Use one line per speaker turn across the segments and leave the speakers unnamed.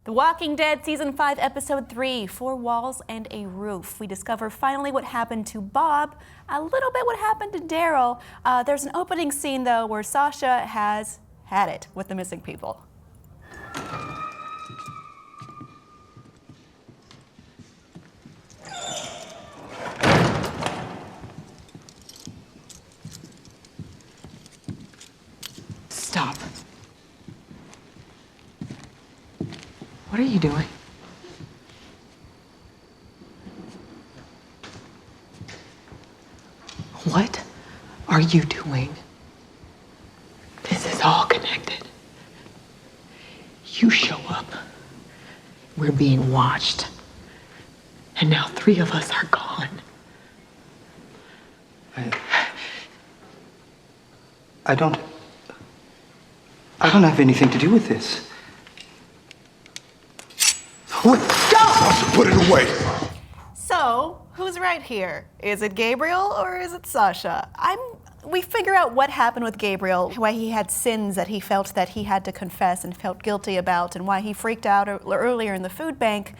The Walking Dead Season 5, Episode 3, Four Walls and a Roof. We discover finally what happened to Bob, a little bit what happened to Daryl. There's an opening scene, though, where Sasha has had it with the missing people.
Stop. What are you doing? What are you doing? This is all connected. You show up. We're being watched. And now 3 of us are gone.
I don't have anything to do with this.
What? Stop! Put it away.
So, who's right here? Is it Gabriel or is it Sasha? We figure out what happened with Gabriel, why he had sins that he felt that he had to confess and felt guilty about, and why he freaked out earlier in the food bank.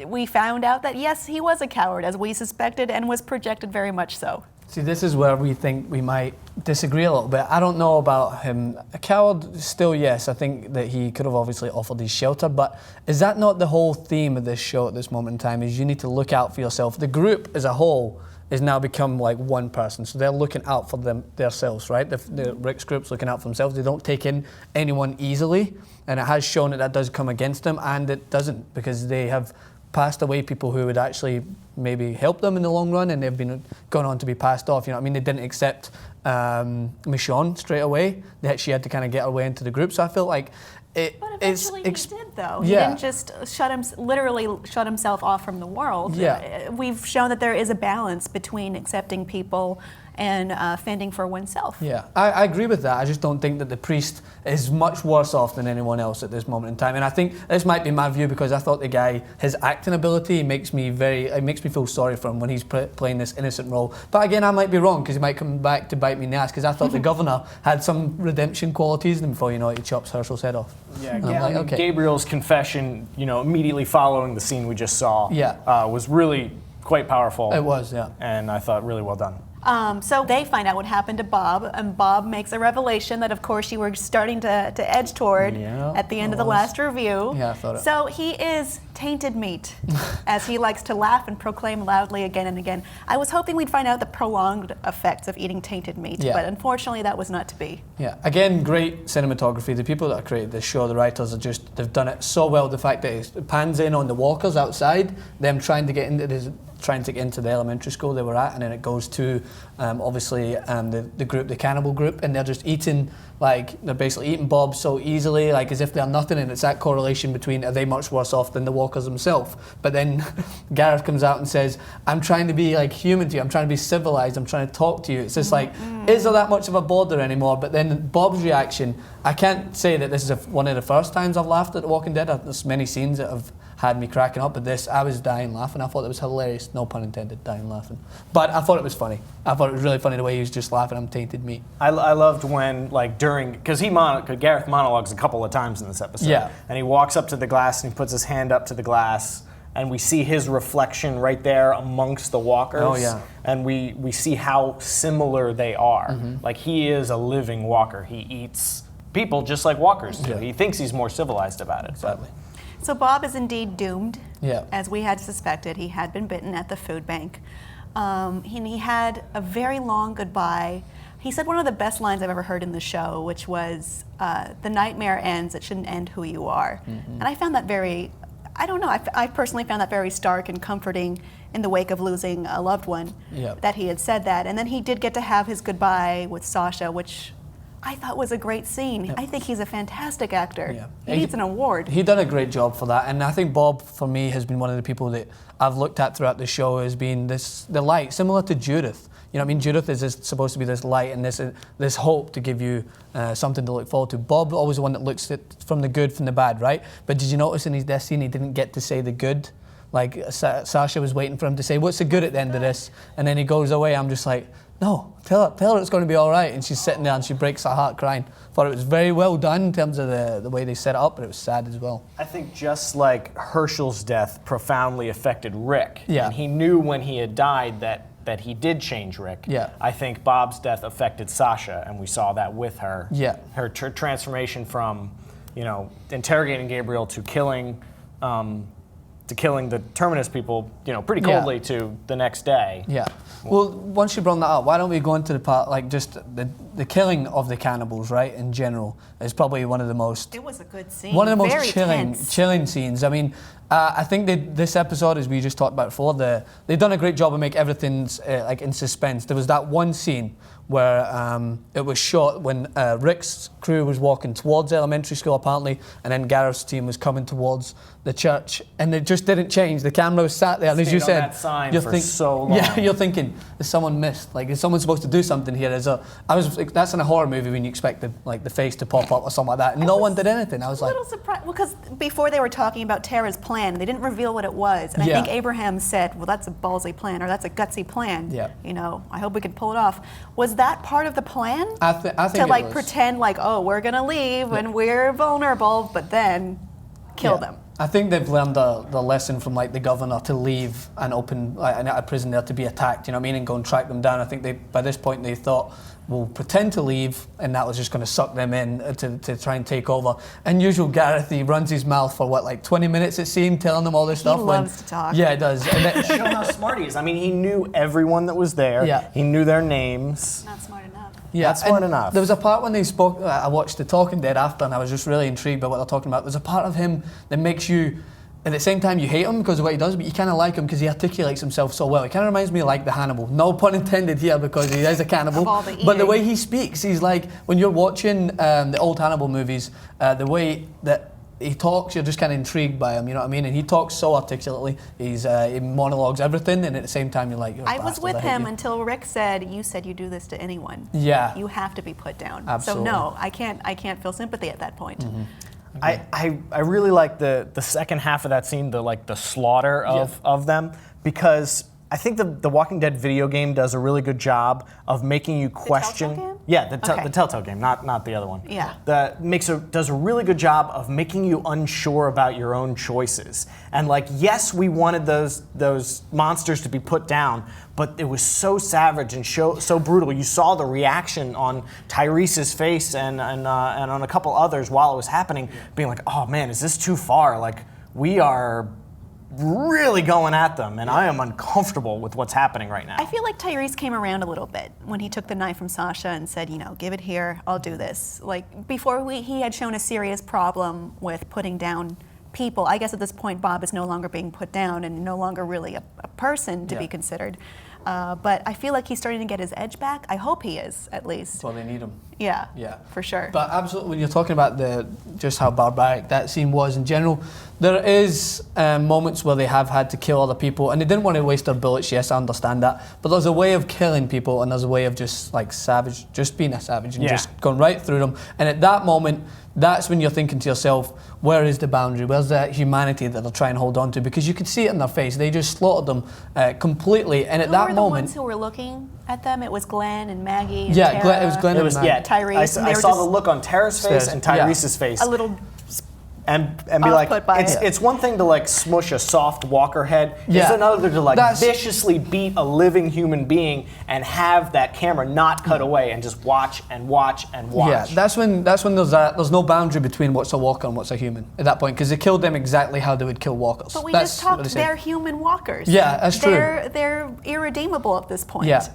We found out that yes, he was a coward, as we suspected, and was projected very much so.
See, this is where we think we might disagree a little bit. I don't know about him. A coward, still yes. I think that he could have obviously offered his shelter, but is that not the whole theme of this show at this moment in time, is you need to look out for yourself? The group as a whole has now become like one person, so they're looking out for themselves, right? The Rick's group's looking out for themselves. They don't take in anyone easily, and it has shown that does come against them, and it doesn't, because they have passed away people who would actually maybe help them in the long run, and they've gone on to be passed off. You know what I mean? They didn't accept Michonne straight away. She had to kind of get her way into the group. So I feel like
But eventually he did, though.
Yeah.
He didn't just literally shut himself off from the world.
Yeah.
We've shown that there is a balance between accepting people and fending for oneself.
Yeah, I agree with that. I just don't think that the priest is much worse off than anyone else at this moment in time. And I think this might be my view, because I thought the guy, his acting ability makes me feel sorry for him when he's playing this innocent role. But again, I might be wrong, because he might come back to bite me in the ass, because I thought the governor had some redemption qualities, and before you know it, he chops Herschel's head off.
Yeah,
like, okay.
Gabriel's confession, immediately following the scene we just saw, was really quite powerful.
It was, yeah.
And I thought really well done.
So they find out what happened to Bob, and Bob makes a revelation that, of course, you were starting to edge toward at the end of the last review.
Yeah, I thought it.
So he is tainted meat, as he likes to laugh and proclaim loudly again and again. I was hoping we'd find out the prolonged effects of eating tainted meat, but unfortunately that was not to be.
Yeah, again, great cinematography. The people that have created this show, the writers, they've done it so well. The fact that it pans in on the walkers outside, them trying to get into the elementary school they were at, and then it goes to obviously the group, the cannibal group, and they're just eating, they're basically eating Bob so easily, as if they're nothing, and it's that correlation between, are they much worse off than the walkers themselves? But then Gareth comes out and says, I'm trying to be human to you, I'm trying to be civilized, I'm trying to talk to you. It's just is there that much of a border anymore? But then Bob's reaction, I can't say that this is one of the first times I've laughed at The Walking Dead. There's many scenes that have had me cracking up, but this, I was dying laughing. I thought it was hilarious, no pun intended, dying laughing. But I thought it was funny. I thought it was really funny the way he was just laughing, I'm tainted meat.
I loved when, because Gareth monologues a couple of times in this episode.
Yeah.
And he walks up to the glass and he puts his hand up to the glass, and we see his reflection right there amongst the walkers.
Oh, yeah.
And we see how similar they are. Mm-hmm. He is a living walker. He eats people just like walkers do. Yeah. He thinks he's more civilized about it.
Exactly.
So Bob is indeed doomed,
yeah.
As we had suspected. He had been bitten at the food bank. He had a very long goodbye. He said one of the best lines I've ever heard in the show, which was, the nightmare ends, it shouldn't end who you are. Mm-hmm. And I found that I personally found that very stark and comforting in the wake of losing a loved one, that he had said that. And then he did get to have his goodbye with Sasha, which I thought was a great scene. Yep. I think he's a fantastic actor. Yeah. He needs an award.
He done a great job for that, and I think Bob, for me, has been one of the people that I've looked at throughout the show as being the light, similar to Judith. You know what I mean? Judith is supposed to be this light and this hope to give you something to look forward to. Bob always the one that looks at from the good from the bad, right? But did you notice in his death scene he didn't get to say the good Like Sasha was waiting for him to say, "What's the good at the end of this?" And then he goes away. I'm just like, no, tell her it's going to be all right. And she's sitting there and she breaks her heart crying. Thought it was very well done in terms of the way they set it up, but it was sad as well.
I think just like Herschel's death profoundly affected Rick,
Yeah.
and he knew when he had died that he did change Rick.
Yeah.
I think Bob's death affected Sasha, and we saw that with her.
Yeah.
Her transformation from, interrogating Gabriel to killing the Terminus people, pretty coldly to the next day.
Yeah. Well, once you brought that up, why don't we go into the part, like just the killing of the cannibals, right, in general, is probably one of the most...
It was a good scene.
One of the most
Very tense.
chilling scenes. I mean, I think this episode, as we just talked about before, they've done a great job of making everything's like in suspense. There was that one scene where it was shot when Rick's crew was walking towards elementary school, apparently, and then Gareth's team was coming towards the church, and it just didn't change. The camera was sat there, and as you said,
that sign for so long.
Yeah, you're thinking, is someone missed? Like, is someone supposed to do something here? That's in a horror movie when you expect the face to pop up or something like that, and no one did anything. I was
A
like,
little surprised, because before they were talking about Tara's plan, they didn't reveal what it was. And I
Yeah.
think Abraham said, well, that's a ballsy plan, or that's a gutsy plan.
Yeah.
I hope we can pull it off. Was that part of the plan?
I think
to
it was.
pretend like, oh, we're going to leave and we're vulnerable, but then kill them.
I think they've learned the lesson from like the governor to leave and open a prison there to be attacked, and go and track them down. I think by this point they thought, we'll pretend to leave, and that was just going to suck them in to try and take over. And usual Gareth, he runs his mouth for 20 minutes it seemed, telling them all this stuff.
He loves to talk.
Yeah, he does. And then,
Show how smart he is. I mean, he knew everyone that was there.
Yeah.
He knew their names.
Not smart enough.
yeah,
Not smart
and
enough.
There was a part when they spoke, I watched The Talking Dead after, and I was just really intrigued by what they're talking about. There's a part of him that makes you, at the same time, you hate him because of what he does, but you kind of like him because he articulates himself so well. He kind of reminds me of like the Hannibal. No pun intended here, because he is a cannibal.
Of all the
But the
eating.
way he speaks, he's like, when you're watching the old Hannibal movies, the way that he talks, you're just kind of intrigued by him, you know what I mean? And he talks so articulately. He monologues everything, and at the same time, you're like, you're a
I was
bastard,
with
I hate
him
you.
until Rick said, you said you do this to anyone.
Yeah.
You have to be put down.
Absolutely.
So no, I can't feel sympathy at that point.
Mm-hmm.
I really like the second half of that scene, the slaughter of them, because I think the Walking Dead video game does a really good job of making you question.
Telltale game?
Yeah,
Okay.
the Telltale game, not the other one.
Yeah.
Does a really good job of making you unsure about your own choices. And yes, we wanted those monsters to be put down, but it was so savage and so brutal. You saw the reaction on Tyrese's face and on a couple others while it was happening, being like, oh man, is this too far? We are really going at them, and I am uncomfortable with what's happening right now.
I feel like Tyrese came around a little bit when he took the knife from Sasha and said, give it here, I'll do this. Before he had shown a serious problem with putting down people. I guess at this point Bob is no longer being put down and no longer really a person to be considered. But I feel like he's starting to get his edge back. I hope he is, at least.
Well, they need him.
Yeah,
Yeah,
for sure.
But absolutely, when you're talking about just how barbaric that scene was in general, there is moments where they have had to kill other people, and they didn't want to waste their bullets. Yes, I understand that, but there's a way of killing people, and there's a way of just savage, just being a savage and just going right through them. And at that moment, that's when you're thinking to yourself, where is the boundary? Where's that humanity that they're trying to hold on to? Because you could see it in their face. They just slaughtered them completely. And at that
were the
moment,
ones who were looking at them? It was Glenn and Maggie and
Yeah,
Tara.
it was Glenn
It was,
and Maggie.
Tyrese, and
I
they were
saw
just-
the look on Tara's face and Tyrese's face.
A little
and be like,
off-put by it.
it's one thing to smush a soft walker head.
Yeah.
It's another to
That's-
viciously beat a living human being and have that camera not cut away and just watch and watch and watch.
Yeah, that's when there's no boundary between what's a walker and what's a human at that point, because they killed them exactly how they would kill walkers.
But we
That's
just
what
talked,
they said.
they're human walkers.
Yeah, that's true.
They're irredeemable at this point.
Yeah.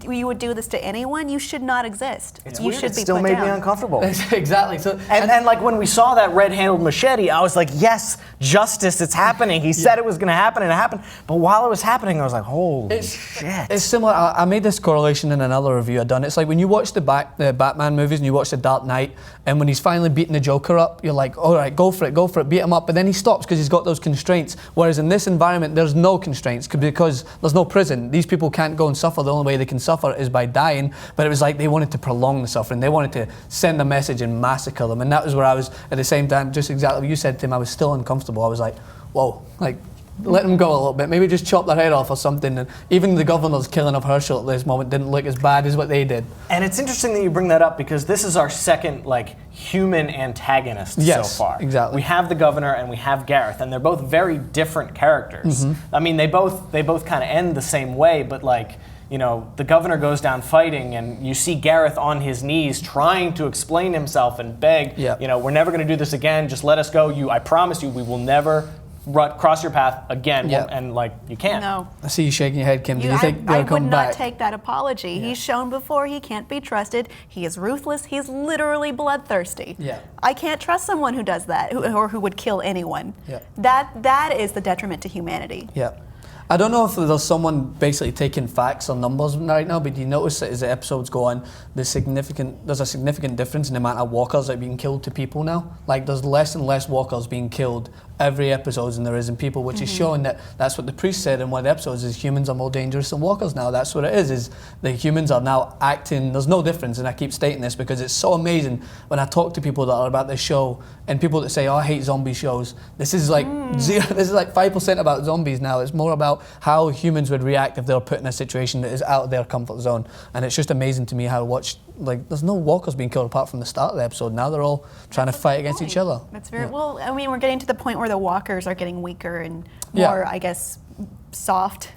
You would do this to anyone, you should not exist.
It's
you
weird.
should
It
be
still
put
made
down.
me uncomfortable.
Exactly. So
And when we saw that red-handled machete, I was like, yes, justice, it's happening. He said it was going to happen, and it happened. But while it was happening, I was like, holy shit.
It's similar. I made this correlation in another review I'd done. It's like when you watch the Batman movies and you watch The Dark Knight, and when he's finally beating the Joker up, you're like, all right, go for it, beat him up. But then he stops because he's got those constraints. Whereas in this environment, there's no constraints because there's no prison. These people can't go and suffer. The only way they can suffer is by dying. But it was like they wanted to prolong the suffering. They wanted to send a message and massacre them. And that was where I was, at the same time, just exactly what you said, Tim, I was still uncomfortable. I was like, whoa, let them go a little bit. Maybe just chop their head off or something. And even the governor's killing of Herschel at this moment didn't look as bad as what they did.
And it's interesting that you bring that up because this is our second human antagonist so far.
Exactly.
We have the governor and we have Gareth, and they're both very different characters. I mean, they both kind of end the same way, but the governor goes down fighting, and you see Gareth on his knees trying to explain himself and beg, we're never going to do this again. Just let us go. I promise you, we will never cross your path again. And you can't.
No.
I see you shaking your head, Kim. Do you think they'll
I
come
would
back?
not take that apology.
Yeah.
He's shown before he can't be trusted. He is ruthless. He's literally bloodthirsty.
Yeah.
I can't trust someone who does that, or who would kill anyone.
Yeah.
That is the detriment to humanity.
Yeah. I don't know if there's someone basically taking facts or numbers right now, but you notice that as the episodes go on, there's a significant difference in the amount of walkers that are being killed to people now. There's less and less walkers being killed every episode than there is in people, which is showing that that's what the priest said in one of the episodes, is humans are more dangerous than walkers now. That's what it is the humans are now acting, there's no difference, and I keep stating this because it's so amazing when I talk to people that are about this show, and people that say, I hate zombie shows. This is zero, this is 5% about zombies now. It's more about how humans would react if they were put in a situation that is out of their comfort zone. And it's just amazing to me how there's no walkers being killed apart from the start of the episode. Now they're all trying to fight against each other.
That's very well. I mean, we're getting to the point where the walkers are getting weaker and more, I guess, soft,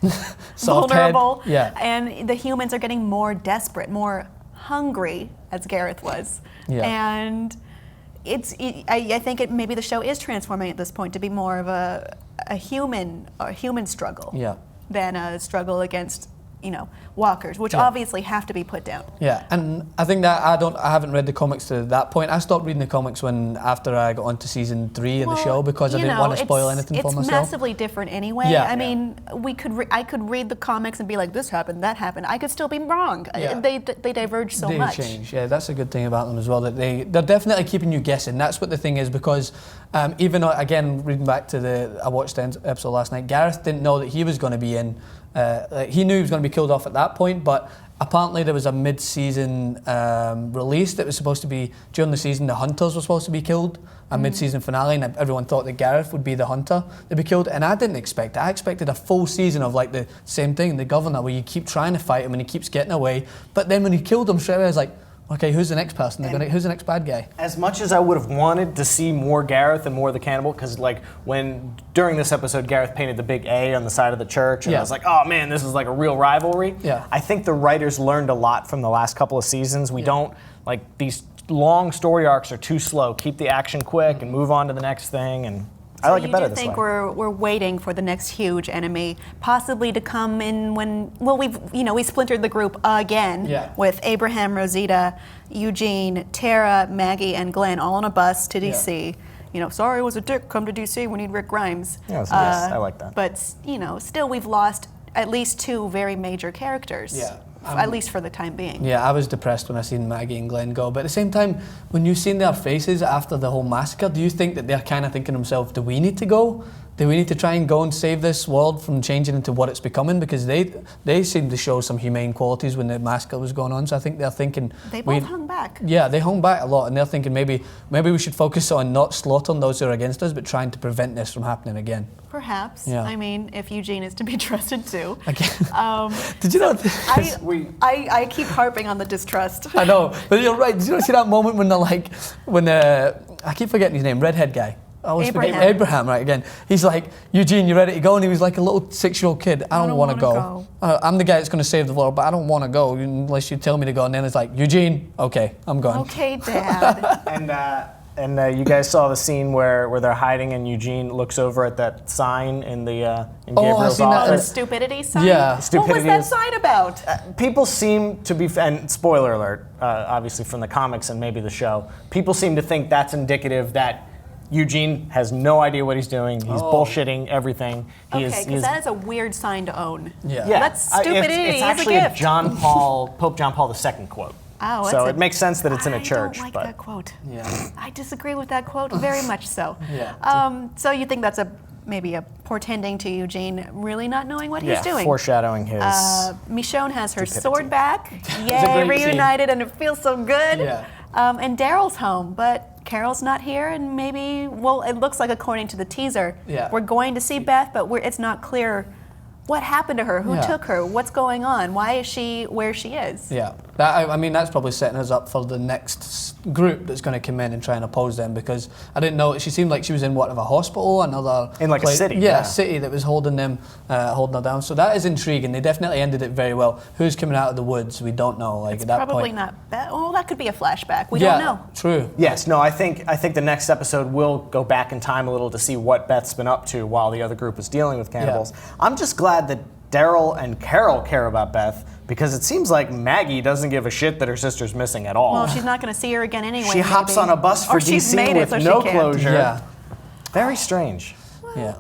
vulnerable.
Yeah.
And the humans are getting more desperate, more hungry, as Gareth was.
Yeah.
And I think maybe the show is transforming at this point to be more of a human struggle than a struggle against walkers, which obviously have to be put down.
Yeah, and I think that I haven't read the comics to that point. I stopped reading the comics after I got onto season 3 of the show because I didn't want to spoil anything for myself.
It's massively different anyway.
Yeah.
I mean, I could read the comics and be like, this happened, that happened. I could still be wrong.
Yeah.
They diverge so much.
They change. Yeah, that's a good thing about them as well. That they're definitely keeping you guessing. That's what the thing is, because even again reading back to I watched the episode last night. Gareth didn't know that he was going to be in. He knew he was going to be killed off at that point, but apparently there was a mid-season release that was supposed to be during the season. The hunters were supposed to be killed, a mid-season finale, and everyone thought that Gareth would be the hunter to be killed. And I didn't expect it. I expected a full season of the same thing, the governor, where you keep trying to fight him and he keeps getting away. But then when he killed him straight away, I was like, okay, who's the next person? Who's the next bad guy?
As much as I would have wanted to see more Gareth and more of the cannibal, because when during this episode Gareth painted the big A on the side of the church, and I was like, oh man, this is a real rivalry.
Yeah.
I think the writers learned a lot from the last couple of seasons. We don't these long story arcs are too slow. Keep the action quick and move on to the next thing. And I like it better this way.
So you do think we're waiting for the next huge enemy, possibly to come in when we splintered the group again with Abraham, Rosita, Eugene, Tara, Maggie, and Glenn all on a bus to DC. Sorry it was a dick, come to DC, we need Rick Grimes.
Yes, I like that.
But still we've lost at least 2 very major characters.
Yeah.
At least for the time being.
Yeah, I was depressed when I seen Maggie and Glenn go. But at the same time, when you've seen their faces after the whole massacre, do you think that they're kind of thinking to themselves, do we need to go? Do we need to try and go and save this world from changing into what it's becoming? Because they seem to show some humane qualities when the massacre was going on. So I think they're thinking...
They both hung back.
Yeah, they hung back a lot. And they're thinking maybe we should focus on not slaughtering those who are against us, but trying to prevent this from happening again.
Perhaps.
Yeah.
I mean, if Eugene is to be trusted too.
Again. Did you know?
I keep harping on the distrust.
I know, but you're right. Did you see that moment when I keep forgetting his name, redhead guy. I always forget Abraham, right, again. He's like, Eugene, you ready to go? And he was like a little 6-year-old kid. I don't want to go. I'm the guy that's going to save the world, but I don't want to go unless you tell me to go. And then it's like, Eugene, okay, I'm going.
Okay, Dad.
And you guys saw the scene where they're hiding, and Eugene looks over at that sign in Gabriel's office.
The stupidity sign?
Yeah.
What was that sign about?
People seem to be, and spoiler alert, obviously from the comics and maybe the show, people seem to think that's indicative that Eugene has no idea what he's doing. He's bullshitting everything.
Because that is a weird sign to own.
Yeah.
That's stupidity.
It's actually
a gift.
Pope John Paul II quote.
Oh,
so it makes sense that it's in a church.
I don't like that quote.
Yeah.
I disagree with that quote very much so.
Yeah.
So you think that's maybe a portending to Eugene really not knowing what he's doing?
Foreshadowing his.
Michonne has her sword back.
a
Yay,
great
reunited, and it feels so good.
Yeah.
And Daryl's home, but Carol's not here, and maybe, well, it looks like according to the teaser,
Yeah.
we're going to see Beth, but it's not clear what happened to her, who
Yeah.
took her, what's going on, why is she where she is?
Yeah, I mean that's probably setting us up for the next group that's going to come in and try and oppose them, because I didn't know, she seemed like she was in what, of a hospital, another
In like a city,
yeah,
yeah.
a city that was holding her down. So that is intriguing. They definitely ended it very well. Who's coming out of the woods? We don't know. Like
It's
at that
probably
point,
not Beth. Oh, that could be a flashback. We
yeah,
don't know.
True.
Yes, no, I think the next episode will go back in time a little to see what Beth's been up to while the other group was dealing with cannibals. I'm just glad that Daryl and Carol care about Beth, because it seems like Maggie doesn't give a shit that her sister's missing at all.
Well, she's not going to see her again anyway.
She hops
maybe.
on a bus for
Or she's
DC
made it
with
so she
no
can't.
closure.
Yeah.
Very strange.
Yeah.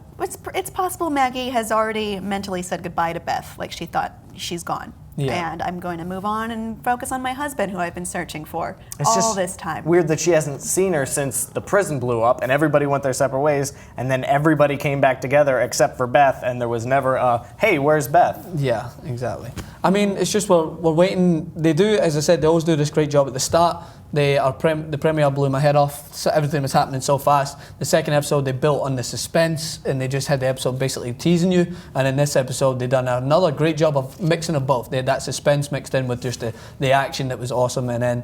It's possible Maggie has already mentally said goodbye to Beth, like she thought she's gone.
Yeah.
And I'm going to move on and focus on my husband, who I've been searching for
It's
all
just
this time.
weird that she hasn't seen her since the prison blew up and everybody went their separate ways, and then everybody came back together except for Beth, and there was never a, hey, where's Beth?
Yeah, exactly. I mean, it's just we're waiting. They do, as I said, they always do this great job at the start. The premiere blew my head off. So everything was happening so fast. The second episode, they built on the suspense, and they just had the episode basically teasing you. And in this episode, they done another great job of mixing of both. They had that suspense mixed in with just the action that was awesome. And then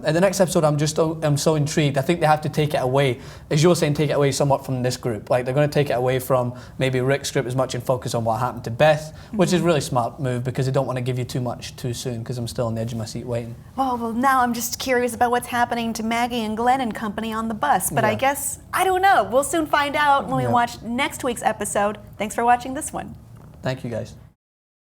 in the next episode, I'm so intrigued. I think they have to take it away, as you were saying, take it away somewhat from this group. Like they're going to take it away from maybe Rick's group as much and focus on what happened to Beth, which is a really smart move, because they don't want to give you too much too soon, because I'm still on the edge of my seat waiting.
Oh, well, now I'm just curious about what's happening to Maggie and Glenn and company on the bus. But I
Yeah.
guess, I don't know. We'll soon find out when we
Yeah.
watch next week's episode. Thanks for watching this one.
Thank you, guys.